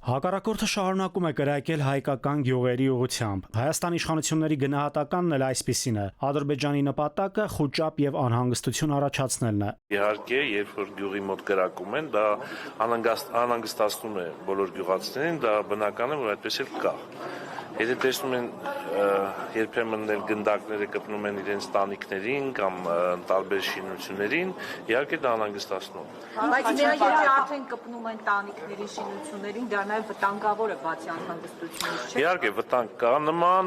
Հակառակորդը շարունակում է կրակել հայկական գյուղերի ուղղությամբ։ Հայաստանի իշխանությունների գնահատականն էլ այսպիսին է։ Ադրբեջանի նպատակը խուճապ եւ անհանգստություն առաջացնելն է։ Իհարկե, երբ որ գյուղի մոտ կրակում են, դա անհանգստացնում է բոլոր գյուղացիներին, դա բնական է, որ այդպես էլ կա։ Եթե տեսնում են երբեմն էլ գնդակները կպնում են իրենց տանիքներին կամ տարբեր շինություններին, իհարկե դա անհանգստացնում։ Բայց միայն եթե արդեն կպնում են տանիքների շինություններին, դա նաև վտանգավոր է բացի անհանգստությունից, չէ՞։ Իհարկե վտանգ կա, նման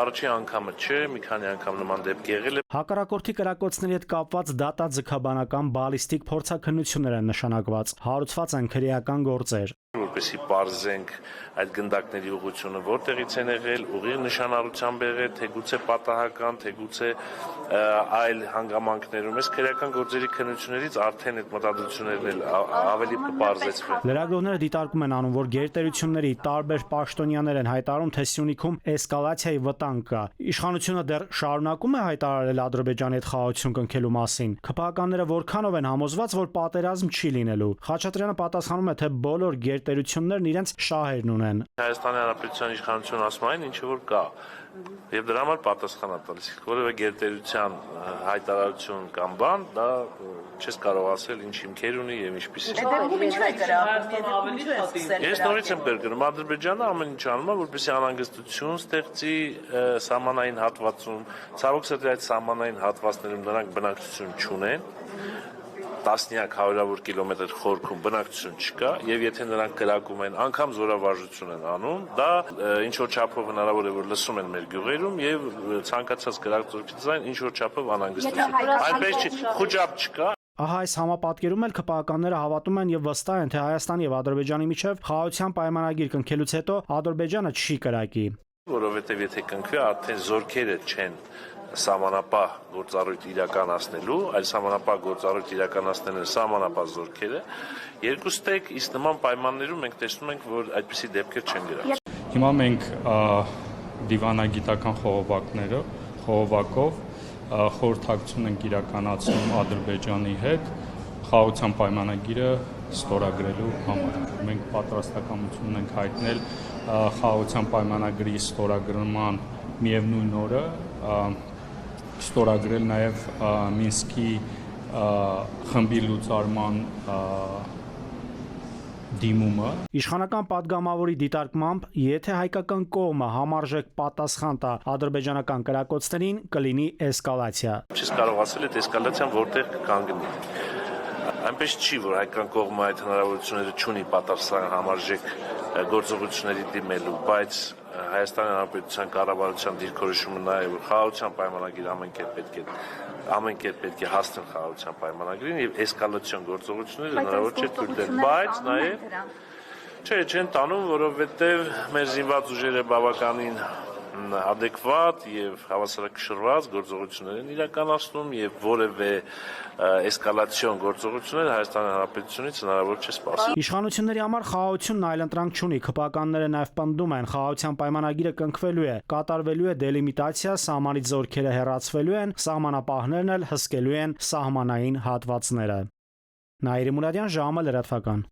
առաջին անգամը չէ, մի քանի անգամ նման դեպք եղել է։ Հակառակորդի կրակոցների հետ կապված դատաձգաբանական բալիստիկ փորձաքննություններ են նշանակված, հարուցված են քրեական գործեր։ Որպեսզի պարզենք այդ գնդակների ուղղությունը որտեղից են եղել, ուղիղ նշանառությամբ եղել, թեկուց է պատահական, թեկուց է այլ հանգամանքներում։ Այս քրեական գործերի քննություններից արդեն այդ մտադրություններն էլ ավելի կպարզեցվեն։ Լրագրողները դիտարկում են անում, որ գերտերությունների տարբեր պաշտոնյաներ են հայտարարում, թե Սյունիքում էսկալացիայի վտանգ կա։ Իշխանությունը դեռ շարունակում է հայտարարել Ադրբեջանի հետ խաղաղություն կնքելու մասին։ ՔՊԱ-ականները որքանով են համոզված, որ պատերազմ չի լինելու։ Խաչատրյանը պատասխանում է, թե բոլոր գերտերություններն իրենց շահերն ունեն։ Հայաստանի Հանրապետության իշխանությունը ասում այն, ինչը որ կա, եւ դրա համար պատասխան է տալիս։ Որևէ գերտերության հայտարարություն կամ բան, դա չես կարող ասել ինչ հիմքեր ունի եւ ինչպիսի։ Ես նորից եմ կրկնում, Ադրբեջանը ամեն ինչ անում է, որպեսզի անհանգստություն ստեղծի սահմանային հատվածում։ Ցավոք սրտի այդ սահմանային հատվածներում նրանք բնակչություն չունեն։ Տասնյակ հարյուրավոր կիլոմետր խորքում բնակչություն չկա եւ եթե նրանք կրակում են, անգամ զորավարժություն են անում, դա ինչ որ չափով հնարավոր է որ լսում են մեր գյուղերում եւ ցանկացած կրակոցից այն ինչ որ չափով անհանգստություն։ Այնպես չի, խոճապ չկա։ Ահա այս համապատկերում էլ ՔՊԱ-ականները հավատում են եւ վստահ են, թե Հայաստանի եւ Ադրբեջանի միջեւ խաղաղության պայմանագիր կնքելուց հետո Ադրբեջանը չի կրակի։ Որովհետեւ եթե կնքվի, արդեն զորքերը չեն սահմանապահ գործառույթ իրականացնելու, այլ սահմանապահ գործառույթ իրականացնելն են սահմանապահ զորքերը, երկուստեք իսկ նման պայմաններում մենք տեսնում ենք, որ այդպիսի դեպքեր չեն գրավում։ Հիմա մենք դիվանագիտական խողովակով խորհրդակցություն ենք իրականացնում Ադրբեջանի հետ խաղաղության պայմանագիրը ստորագրելու համար։ Մենք պատրաստակամություն ենք հայտնել խաղաղության պայմանագրի ստորագրման միևնույն օրը ստորագրել նաև Մինսկի խմբի լուծարման դիմումը։ Իշխանական падգամավորի դիտարկմամբ, եթե հայկական կողմը համարժեք պատասխան տա ադրբեջանական կրակոցներին, կլինի էսկալացիա։ Չես կարող ասել այդ էսկալացիան որտեղ կկանգնի։ Այնպես չի, որ հայկական կողմը այդ հնարավորությունները չունի պատասխան համարժեք գործողությունների դիմելու, բայց Հայաստանի Հանրապետության կառավարության դիրքորոշումը նա է, որ խաղաղության պայմանագիր ամեն կերպ պետք է հասնել խաղաղության պայմանագրին եւ էսկալացիոն գործողությունները հնարավոր չէ թույլ տալ, բայց նաեւ չեն տանում, որովհետեւ մեր զինված ուժերը բավականին adekvat եւ հավասարակշռված գործողություններ են իրականացնում եւ որևէ էսկալացիոն գործողություններ Հայաստանի Հանրապետությունից հնարավոր չէ սպասել։ Իշխանությունների համար խաղաղությունն այլընտրանք չունի, ՔՊԱ-ականները նաեւ պնդում են, խաղաղության պայմանագիրը կնքվելու է, կատարվելու է դելիմիտացիա, սահմանից զորքերը հեռացվելու են, սահմանապահներն էլ հսկելու են սահմանային հատվածները։ Նաիրի Մուրադյան, ժամը լրատվական։